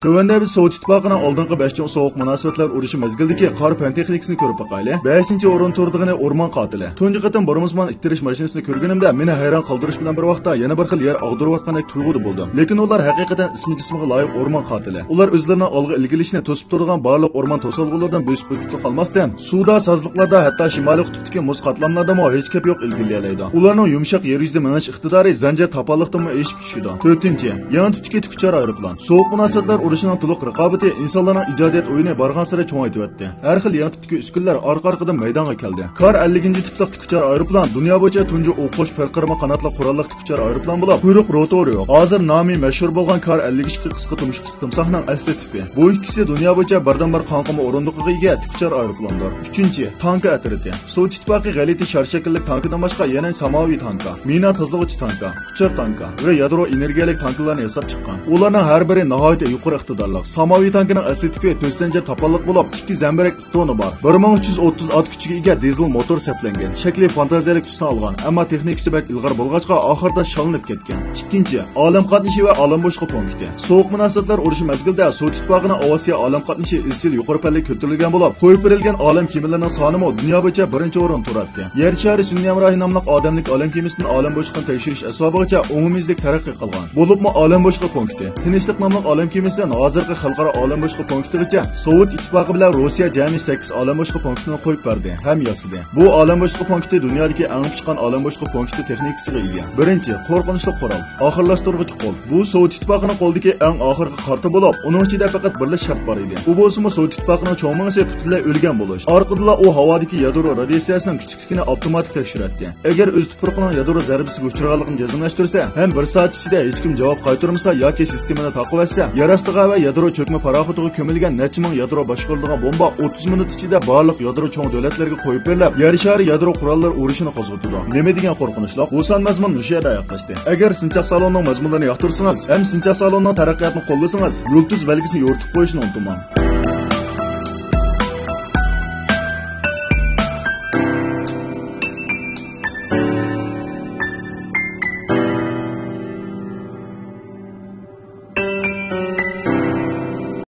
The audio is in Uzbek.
Tövəndə biz Sovet İttifaqının oldingi 5 soğuq münasibətlər urushi mezgildagi qor fan texnikasini ko'rib boqayli. 5-chi o'rin turdig'ini o'rmon qotili. Tunji qatim bormizman ittirish mashinasini ko'rganimda meni hayron qoldirish bilan bir vaqtda yana bir xil yer og'dirayotgandek tuyg'uda bo'ldim. Lekin ular haqiqatan ismi jismiga loyiq o'rmon qotili. Ular o'zlarini olg'a ilgilishni to'sib turgan barliq o'rmon to'solg'ulardan bo'sib o'tib qolmasdan, suvda, sazliqlarda, hatto shimoliy qutbdagi muz qatlamlardami hech gap yo'q ilgilaydi. Ularning yumshoq yer yuzida minish iqtidori zanjir topalliqdami eshib tushidi. 4-chi, yan tutgan tukchar aeroplan. Sovuq munosabatlar urushining to'liq raqobati insonlarning ijodiyat o'yini borgan sari cho'ngaytibdi. Har xil yangi tipdagi uskunlar orqa-orqadan maydonga keldi. Kar 50-tipli tukchar aeroplan dunyo bo'yicha tunji o'qish farqirma qanotli qurolli tukchar aeroplan bo'lib, quyruq rotori yo'q. Hozir nomi mashhur bo'lgan Kar 52 qisqa tumshukli timsohning asli tipi. Bu ikkisi dunyo bo'yicha birdan-bir qonqima o'rindiqiga ega tukchar aeroplandir. 3-chi, tank atriti. Sovet ittifoqi g'alati shar shaklli tankidan boshqa yana samoviy tanka, mina tezlig'uvchi tanka, kuchar tanka va yadro energiyalik tanklarni yasab chiqqan. Ularning har biri nihoyat yuqori iqtidorli. Samoviy tankining asli tipi 4 zanjir topalliq bo'lib, 2 zambarak stoni bor. 1330 ot kuchiga ega dizel motor saplangan. Shakli fantaziyalik tusni olgan, ammo texnikasi bak ilg'or bo'lg'achqa oxirida shalinib ketgan. 2-chi, olam qatnashi va olam boshqa punkti. Sovuq munosabatlar urushi mazgilida Sovet ittifoqining Osiyo olam qatnashi izchil yuqori pallaga ko'tarilgan bo'lib, qo'yib berilgan olam kemalarining soni dunyo bo'yicha birinchi o'rin turadi. Yer shari Sunni Amrohi nomli odamlik olam kemasini olam boshqa tekshirish asbobigacha umumiylik taraqqiy qilgan. Bo'libmi olam boshqa punkti. Tinchlik nomli olam kemasidan hozirgi xalqaro olam boshqa punktigacha Sovet ittifoqi bilan Rossiya jami 8 olam boshqa punktini qo'yib berdi, ham yasidi. Bu olam boshqa punkti dunyodagi eng chiqqan olam boshqa punkti texnikasiga ega. Birinchi, qo'rqinchli qurol, oxirlashtiruvchi qo'l. Bu Sovet ittifoqining qo'ldagi eng oxirgi qarti bo'lib, uning ichida faqat bir shart bor edi. U bo'lsa Sovet ittifoqining cho'ngmasi butunlay o'lgan bo'lish. Orqada u havodagi yadro radiatsiyasining kichikligini avtomatik tekshiradi. Agar o'z tuproqining yadro zarbasiga uchraganligini jazmlashtirsa, ham 1 soat ichida hech kim javob qaytarmasa yoki sistemani taqib etsa, yarastiga va yadro cho'kma paraxotiga ko'milgan necha ming yadro boshqariladigan bomba 30 minut ichida barliq yadro cho'ng davlatlarga qo'yib berilib, yer shari yadro qurollar urushini qo'zg'atdi. Nima degan qo'rqinchli? Bu son mazmun mushu yerda oyoqlashdi. Agar sinchoq salonning mazmunlarini yoqtirsangiz, ham sinchoq salonning taraqqiyotini qo'llasangiz, yulduz belgisini yo'rtib qo'yishni unutmang.